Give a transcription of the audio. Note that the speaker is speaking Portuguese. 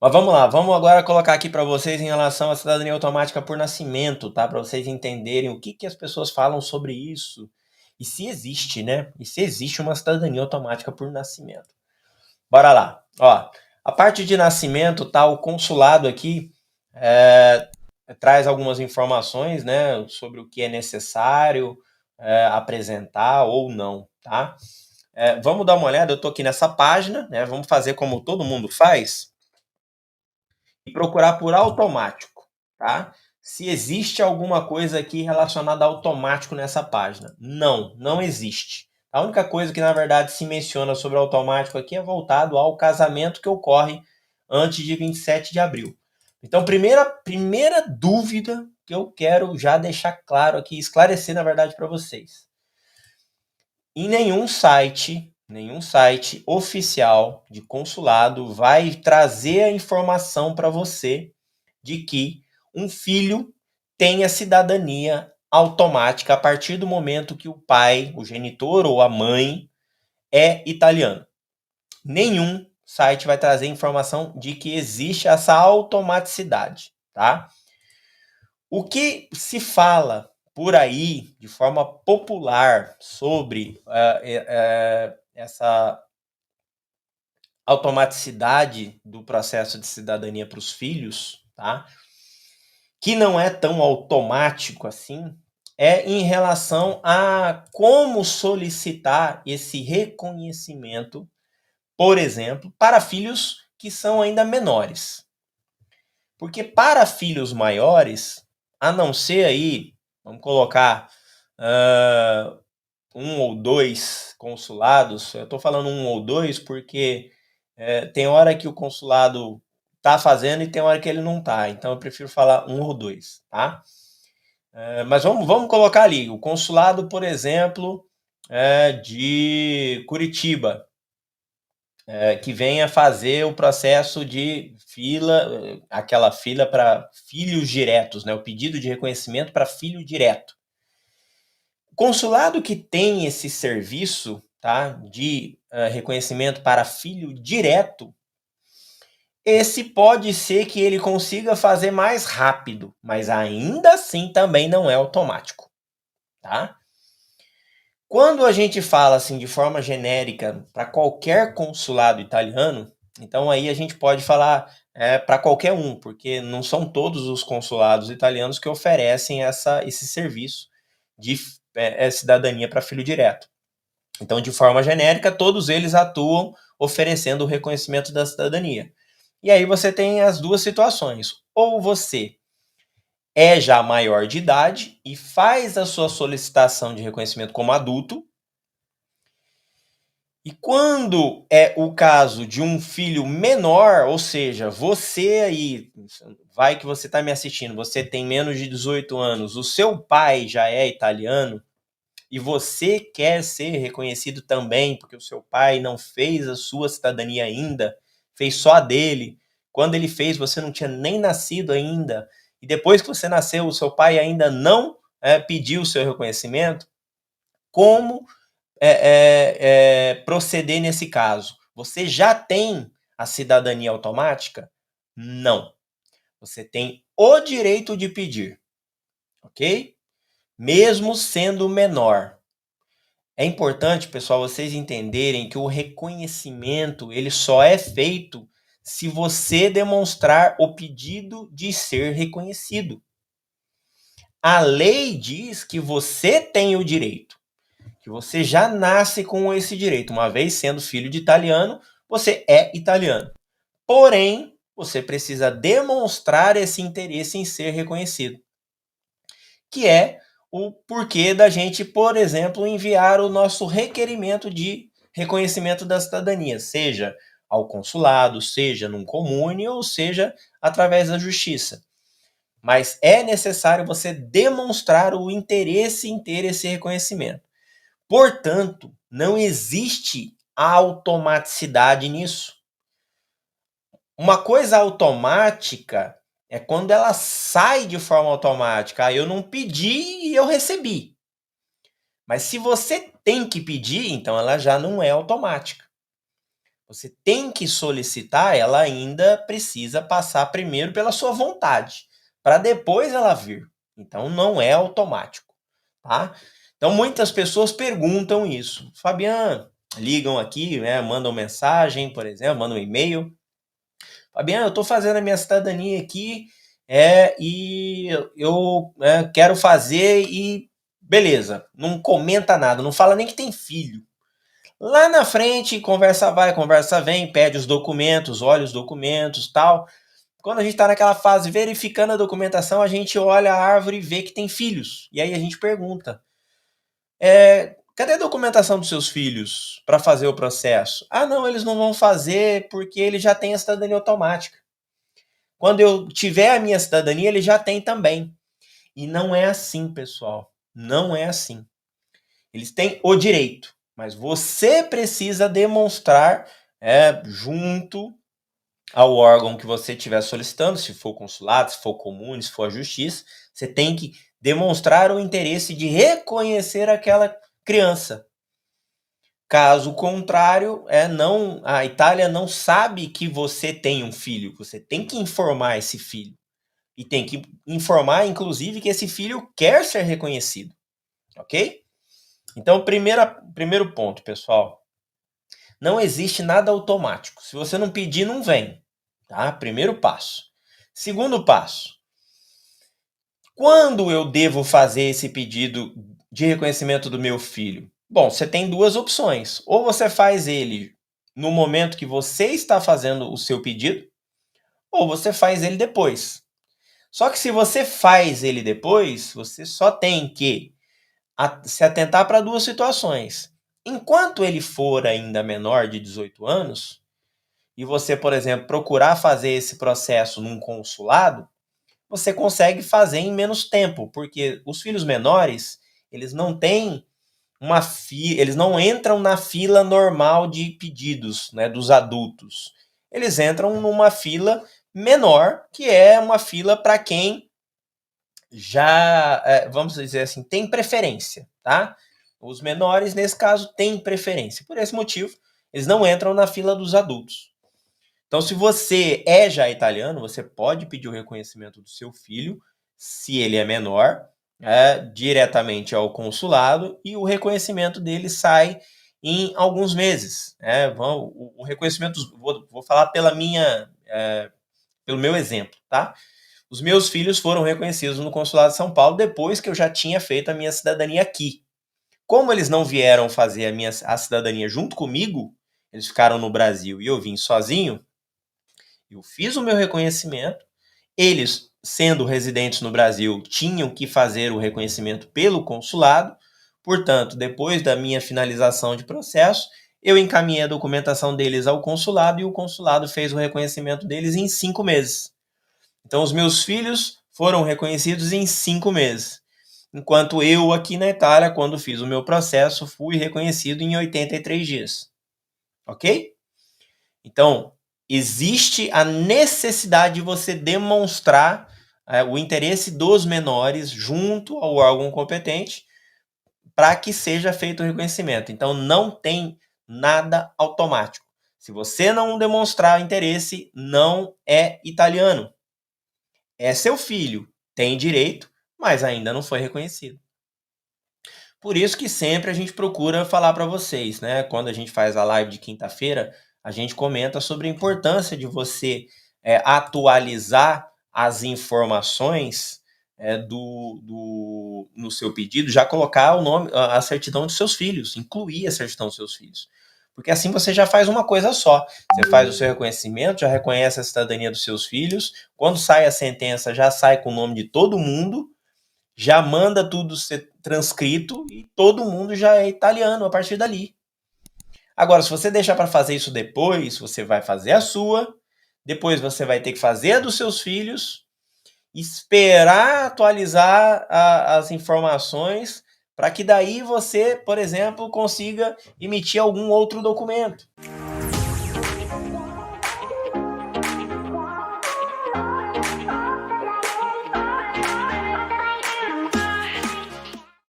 Mas vamos lá, vamos agora colocar aqui para vocês em relação à cidadania automática por nascimento, tá? Para vocês entenderem o que, que as pessoas falam sobre isso e se existe, né? E se existe uma cidadania automática por nascimento. Bora lá. Ó, a parte de nascimento, tá? O consulado aqui traz algumas informações, né? Sobre o que é necessário apresentar ou não, tá? Vamos dar uma olhada, eu tô aqui nessa página, né? Vamos fazer como todo mundo faz e procurar por automático, tá? Se existe alguma coisa aqui relacionada a automático nessa página. Não, não existe. A única coisa que na verdade se menciona sobre automático aqui é voltado ao casamento que ocorre antes de 27 de abril. Então, primeira dúvida que eu quero já deixar claro aqui, esclarecer na verdade para vocês. Em nenhum site oficial de consulado vai trazer a informação para você de que um filho tenha cidadania automática a partir do momento que o pai, o genitor ou a mãe é italiano. Nenhum site vai trazer informação de que existe essa automaticidade, tá? O que se fala por aí, de forma popular, sobre essa automaticidade do processo de cidadania para os filhos, tá? Que não é tão automático assim, é em relação a como solicitar esse reconhecimento, por exemplo, para filhos que são ainda menores. Porque para filhos maiores, a não ser aí, vamos colocar um ou dois consulados, eu estou falando um ou dois porque tem hora que o consulado está fazendo e tem hora que ele não está, então eu prefiro falar um ou dois, tá? Mas vamos colocar ali, o consulado, por exemplo, de Curitiba, que venha fazer o processo de fila, aquela fila para filhos diretos, né? O pedido de reconhecimento para filho direto. O consulado que tem esse serviço, tá, de reconhecimento para filho direto, esse pode ser que ele consiga fazer mais rápido, mas ainda assim também não é automático, tá? Quando a gente fala assim de forma genérica para qualquer consulado italiano, então aí a gente pode falar para qualquer um, porque não são todos os consulados italianos que oferecem esse serviço de cidadania para filho direto. Então, de forma genérica, todos eles atuam oferecendo o reconhecimento da cidadania. E aí você tem as duas situações. Ou você é já maior de idade e faz a sua solicitação de reconhecimento como adulto. E quando é o caso de um filho menor, ou seja, você aí, vai que você está me assistindo, você tem menos de 18 anos, o seu pai já é italiano e você quer ser reconhecido também, porque o seu pai não fez a sua cidadania ainda, fez só a dele. Quando ele fez, você não tinha nem nascido ainda. E depois que você nasceu, o seu pai ainda não pediu o seu reconhecimento. Como proceder nesse caso? Você já tem a cidadania automática? Não. Você tem o direito de pedir, ok? Mesmo sendo menor. É importante, pessoal, vocês entenderem que o reconhecimento ele só é feito se você demonstrar o pedido de ser reconhecido. A lei diz que você tem o direito, que você já nasce com esse direito. Uma vez sendo filho de italiano, você é italiano. Porém, você precisa demonstrar esse interesse em ser reconhecido, que é o porquê da gente, por exemplo, enviar o nosso requerimento de reconhecimento da cidadania, seja ao consulado, seja num comune ou seja através da justiça. Mas é necessário você demonstrar o interesse em ter esse reconhecimento. Portanto, não existe automaticidade nisso. Uma coisa automática é quando ela sai de forma automática. Eu não pedi e eu recebi. Mas se você tem que pedir, então ela já não é automática. Você tem que solicitar, ela ainda precisa passar primeiro pela sua vontade, para depois ela vir. Então não é automático, tá? Então muitas pessoas perguntam isso. Fabiano, ligam aqui, né, mandam mensagem, por exemplo, mandam um e-mail. Fabiano, eu estou fazendo a minha cidadania aqui e eu quero fazer e beleza, não comenta nada, não fala nem que tem filho. Lá na frente, conversa vai, conversa vem, pede os documentos, olha os documentos, tal. Quando a gente está naquela fase verificando a documentação, a gente olha a árvore e vê que tem filhos. E aí a gente pergunta: cadê a documentação dos seus filhos para fazer o processo? Ah, não, eles não vão fazer porque ele já tem a cidadania automática. Quando eu tiver a minha cidadania, ele já tem também. E não é assim, pessoal. Não é assim. Eles têm o direito, mas você precisa demonstrar junto ao órgão que você estiver solicitando, se for consulado, se for comune, se for a justiça, você tem que demonstrar o interesse de reconhecer aquela criança. Caso contrário, a Itália não sabe que você tem um filho. Você tem que informar esse filho. E tem que informar, inclusive, que esse filho quer ser reconhecido. Ok? Então, primeiro ponto, pessoal. Não existe nada automático. Se você não pedir, não vem. Tá? Primeiro passo. Segundo passo. Quando eu devo fazer esse pedido de reconhecimento do meu filho? Bom, você tem duas opções. Ou você faz ele no momento que você está fazendo o seu pedido, ou você faz ele depois. Só que se você faz ele depois, você só tem que se atentar para duas situações. Enquanto ele for ainda menor de 18 anos, e você, por exemplo, procurar fazer esse processo num consulado, você consegue fazer em menos tempo, porque os filhos menores, eles não têm eles não entram na fila normal de pedidos, né, dos adultos. Eles entram numa fila menor, que é uma fila para quem já, vamos dizer assim, tem preferência, tá? Os menores, nesse caso, têm preferência. Por esse motivo, eles não entram na fila dos adultos. Então, se você é já italiano, você pode pedir o reconhecimento do seu filho, se ele é menor, diretamente ao consulado, e o reconhecimento dele sai em alguns meses. O reconhecimento, vou falar pelo meu exemplo, tá? Os meus filhos foram reconhecidos no Consulado de São Paulo depois que eu já tinha feito a minha cidadania aqui. Como eles não vieram fazer a cidadania junto comigo, eles ficaram no Brasil e eu vim sozinho, eu fiz o meu reconhecimento. Eles, sendo residentes no Brasil, tinham que fazer o reconhecimento pelo consulado. Portanto, depois da minha finalização de processo, eu encaminhei a documentação deles ao consulado e o consulado fez o reconhecimento deles em 5 meses. Então, os meus filhos foram reconhecidos em 5 meses. Enquanto eu, aqui na Itália, quando fiz o meu processo, fui reconhecido em 83 dias. Ok? Então, existe a necessidade de você demonstrar o interesse dos menores junto ao órgão competente para que seja feito o reconhecimento. Então, não tem nada automático. Se você não demonstrar interesse, não é italiano. É seu filho, tem direito, mas ainda não foi reconhecido. Por isso que sempre a gente procura falar para vocês, né? Quando a gente faz a live de quinta-feira, a gente comenta sobre a importância de você atualizar as informações no seu pedido, já colocar o nome, a certidão dos seus filhos, incluir a certidão dos seus filhos. Porque assim você já faz uma coisa só. Você faz o seu reconhecimento, já reconhece a cidadania dos seus filhos. Quando sai a sentença, já sai com o nome de todo mundo, já manda tudo ser transcrito e todo mundo já é italiano a partir dali. Agora, se você deixar para fazer isso depois, você vai fazer a sua, depois você vai ter que fazer a dos seus filhos, esperar atualizar as informações para que daí você, por exemplo, consiga emitir algum outro documento.